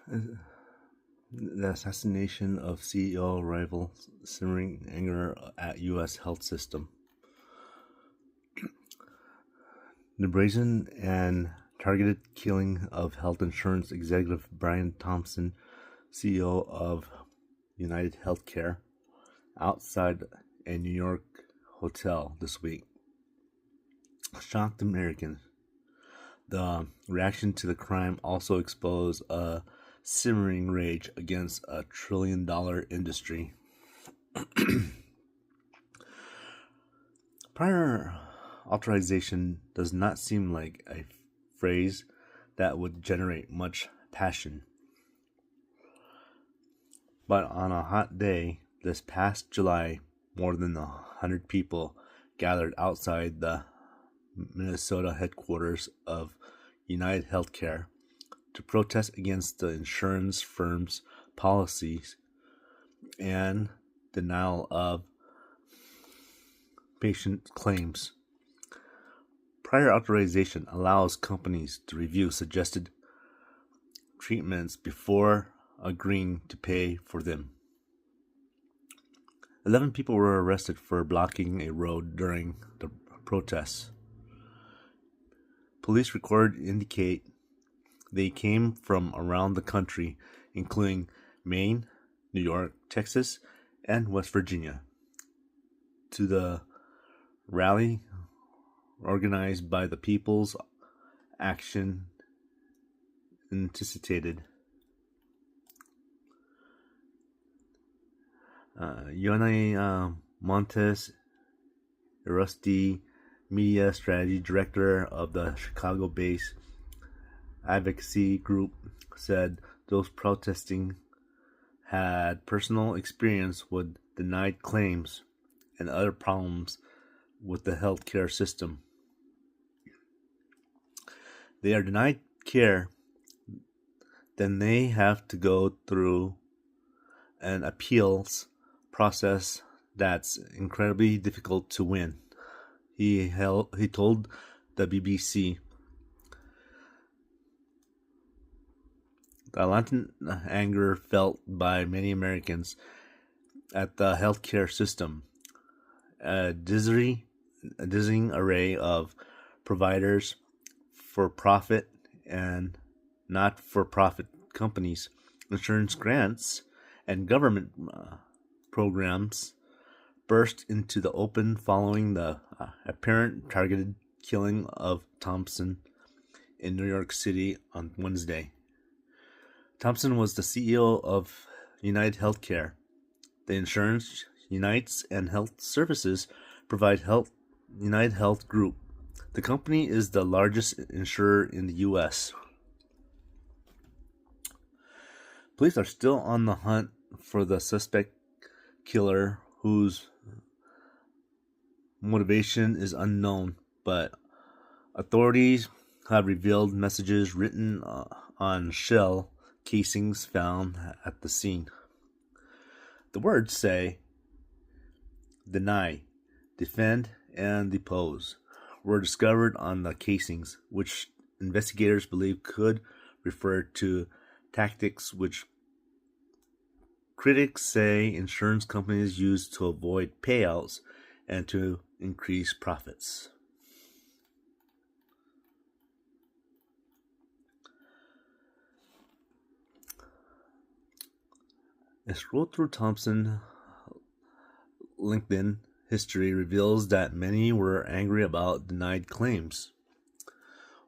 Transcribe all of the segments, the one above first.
The assassination of CEO rival simmering anger at U.S. health system. The brazen and targeted killing of health insurance executive Brian Thompson, CEO of United Healthcare, outside a New York hotel this week shocked Americans. The reaction to the crime also exposed a simmering rage against a trillion-dollar industry. Prior authorization does not seem like a phrase that would generate much passion. But on a hot day this past July, more than 100 people gathered outside the Minnesota headquarters of United Healthcare to protest against the insurance firm's policies and denial of patient claims. Prior authorization allows companies to review suggested treatments before agreeing to pay for them. 11 people were arrested for blocking a road during the protests. Police records indicate they came from around the country, including Maine, New York, Texas, and West Virginia, to the rally organized by the People's Action anticipated. Yone Montes Rusty, media strategy director of the Chicago-based advocacy group, said those protesting had personal experience with denied claims and other problems with the healthcare system. They are denied care, then they have to go through an appeals process that's incredibly difficult to win. He told the BBC. The latent anger felt by many Americans at the healthcare system, a dizzying array of providers, for-profit and not-for-profit companies, insurance grants, and government programs burst into the open following the apparent targeted killing of Thompson in New York City on Wednesday. Thompson was the CEO of United Healthcare. The insurance Unites and Health Services provide United Health Group. The company is the largest insurer in the U.S. Police are still on the hunt for the suspect killer, whose motivation is unknown, but authorities have revealed messages written on shell casings found at the scene. The words say, "Deny, defend, and depose," were discovered on the casings, which investigators believe could refer to tactics which critics say insurance companies use to avoid payouts and to increase profits. A scroll through Thompson LinkedIn history reveals that many were angry about denied claims.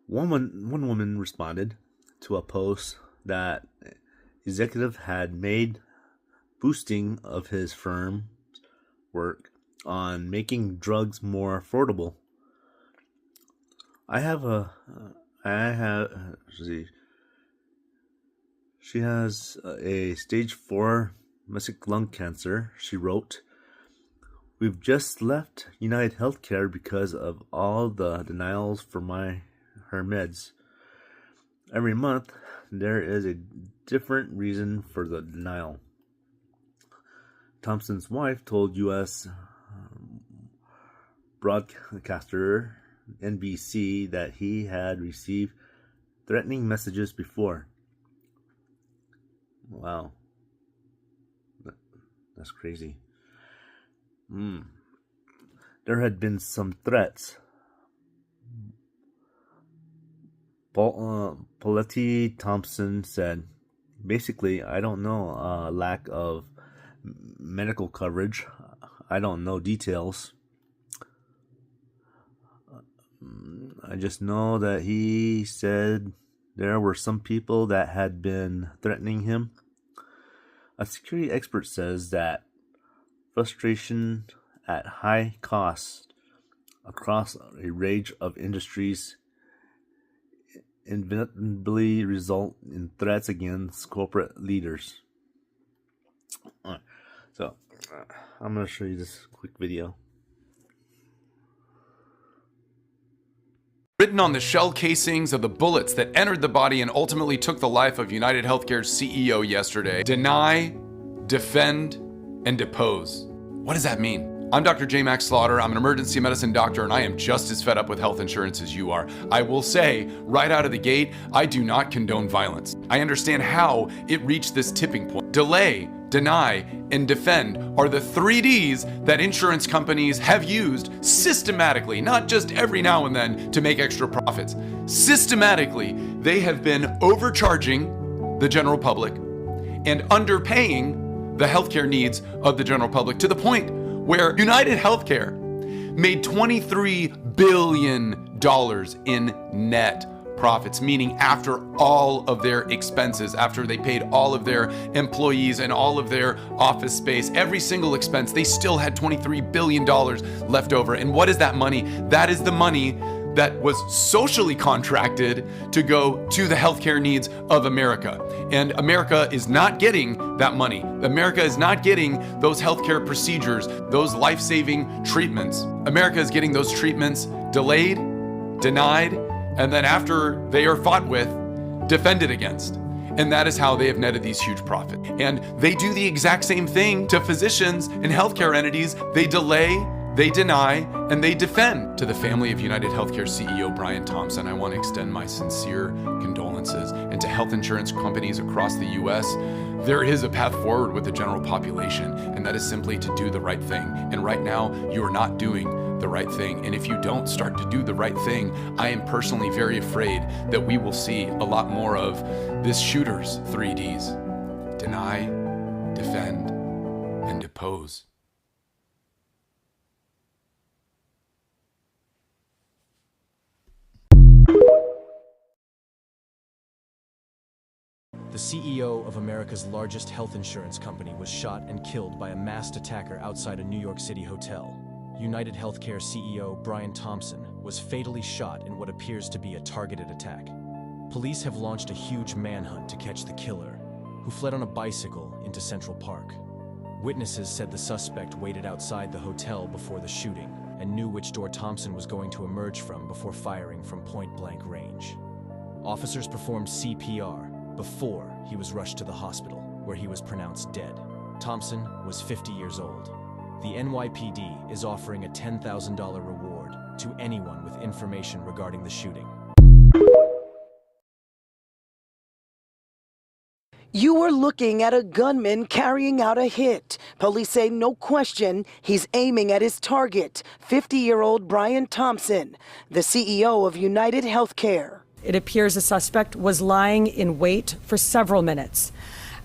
One woman responded to a post that executive had made boosting of his firm's work on making drugs more affordable. She has a stage 4 metastastic lung cancer, she wrote. "We've just left United Healthcare because of all the denials for her meds. Every month, there is a different reason for the denial." Thompson's wife told U.S. broadcaster NBC that he had received threatening messages before. Wow. That's crazy. There had been some threats. Polity Thompson said, basically, I don't know, lack of medical coverage. I don't know details. I just know that he said there were some people that had been threatening him. A security expert says that frustration at high cost across a range of industries inevitably result in threats against corporate leaders. Alright, so I'm going to show you this quick video. Written on the shell casings of the bullets that entered the body and ultimately took the life of United Healthcare's CEO yesterday: deny, defend, and depose. What does that mean? I'm Dr. J. Max Slaughter. I'm an emergency medicine doctor, and I am just as fed up with health insurance as you are. I will say, right out of the gate, I do not condone violence. I understand how it reached this tipping point. Delay, deny, and defend are the 3 Ds that insurance companies have used systematically, not just every now and then to make extra profits. Systematically, they have been overcharging the general public and underpaying the healthcare needs of the general public, to the point where United Healthcare made $23 billion in net profits, meaning after all of their expenses, after they paid all of their employees and all of their office space, every single expense, they still had $23 billion left over. And what is that money? That is the money that was socially contracted to go to the healthcare needs of America. And America is not getting that money. America is not getting those healthcare procedures, those life-saving treatments. America is getting those treatments delayed, denied, and then after they are fought with, defended against. And that is how they have netted these huge profits. And they do the exact same thing to physicians and healthcare entities. They delay, they deny, and they defend. To the family of United Healthcare CEO Brian Thompson, I want to extend my sincere condolences. And to health insurance companies across the US, there is a path forward with the general population, and that is simply to do the right thing. And right now, you are not doing the right thing. And if you don't start to do the right thing, I am personally very afraid that we will see a lot more of this shooter's 3 Ds: deny, defend, and depose. The CEO of America's largest health insurance company was shot and killed by a masked attacker outside a New York City hotel. United Healthcare CEO Brian Thompson was fatally shot in what appears to be a targeted attack. Police have launched a huge manhunt to catch the killer, who fled on a bicycle into Central Park. Witnesses said the suspect waited outside the hotel before the shooting and knew which door Thompson was going to emerge from before firing from point-blank range. Officers performed CPR before he was rushed to the hospital, where he was pronounced dead. Thompson was 50 years old. The NYPD is offering a $10,000 reward to anyone with information regarding the shooting. You are looking at a gunman carrying out a hit. Police say no question he's aiming at his target, 50-year-old Brian Thompson, the CEO of United Healthcare. It appears the suspect was lying in wait for several minutes.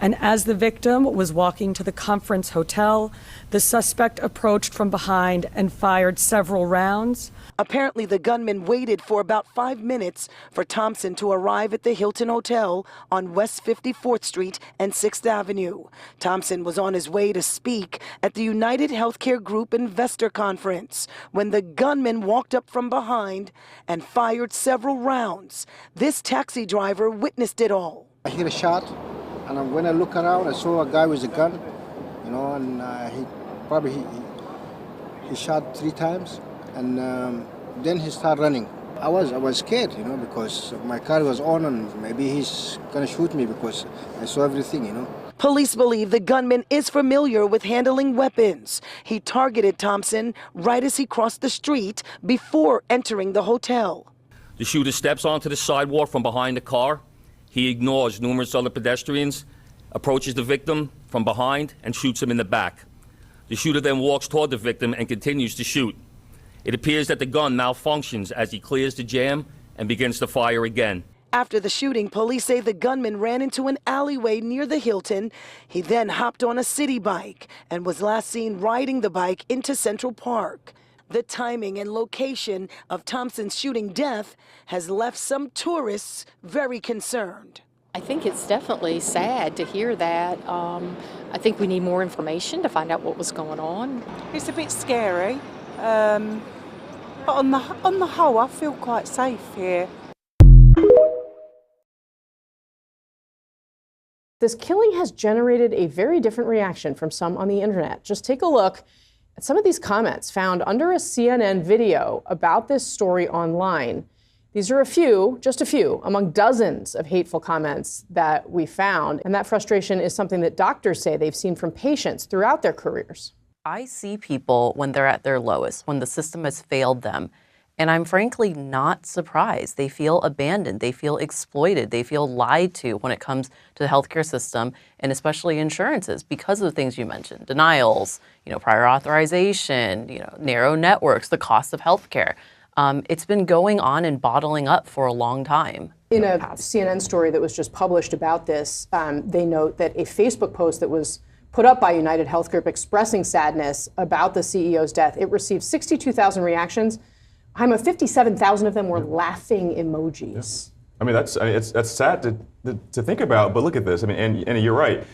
And as the victim was walking to the conference hotel, the suspect approached from behind and fired several rounds. Apparently, the gunman waited for about 5 minutes for Thompson to arrive at the Hilton Hotel on West 54th Street and 6th Avenue. Thompson was on his way to speak at the United Healthcare Group Investor Conference when the gunman walked up from behind and fired several rounds. This taxi driver witnessed it all. I hear a shot, and when I look around, I saw a guy with a gun, and he shot 3 times. And then he started running. I was scared, because my car was on and maybe he's gonna shoot me because I saw everything, Police believe the gunman is familiar with handling weapons. He targeted Thompson right as he crossed the street before entering the hotel. The shooter steps onto the sidewalk from behind the car. He ignores numerous other pedestrians approaches the victim from behind and shoots him in the back. The shooter then walks toward the victim and continues to shoot. It appears that the gun malfunctions as he clears the jam and begins to fire again. After the shooting, police say the gunman ran into an alleyway near the Hilton. He then hopped on a city bike and was last seen riding the bike into Central Park. The timing and location of Thompson's shooting death has left some tourists very concerned. I think it's definitely sad to hear that. I think we need more information to find out what was going on. It's a bit scary, but on the whole, I feel quite safe here. This killing has generated a very different reaction from some on the internet. Just take a look at some of these comments found under a CNN video about this story online. These are just a few, among dozens of hateful comments that we found. And that frustration is something that doctors say they've seen from patients throughout their careers. I see people when they're at their lowest, when the system has failed them, and I'm frankly not surprised. They feel abandoned, they feel exploited, they feel lied to when it comes to the healthcare system, and especially insurances, because of the things you mentioned, denials, prior authorization, narrow networks, the cost of healthcare. It's been going on and bottling up for a long time. In a CNN story that was just published about this, they note that a Facebook post that was put up by United Health Group expressing sadness about the CEO's death, it received 62,000 reactions. 57,000 of them were laughing emojis. I mean, that's sad to think about, but look at this. I mean, and you're right.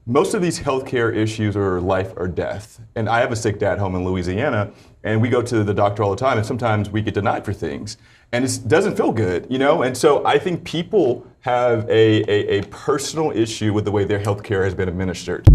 Most of these healthcare issues are life or death. And I have a sick dad home in Louisiana, and we go to the doctor all the time, and sometimes we get denied for things. And it doesn't feel good, And so I think people have a personal issue with the way their healthcare has been administered.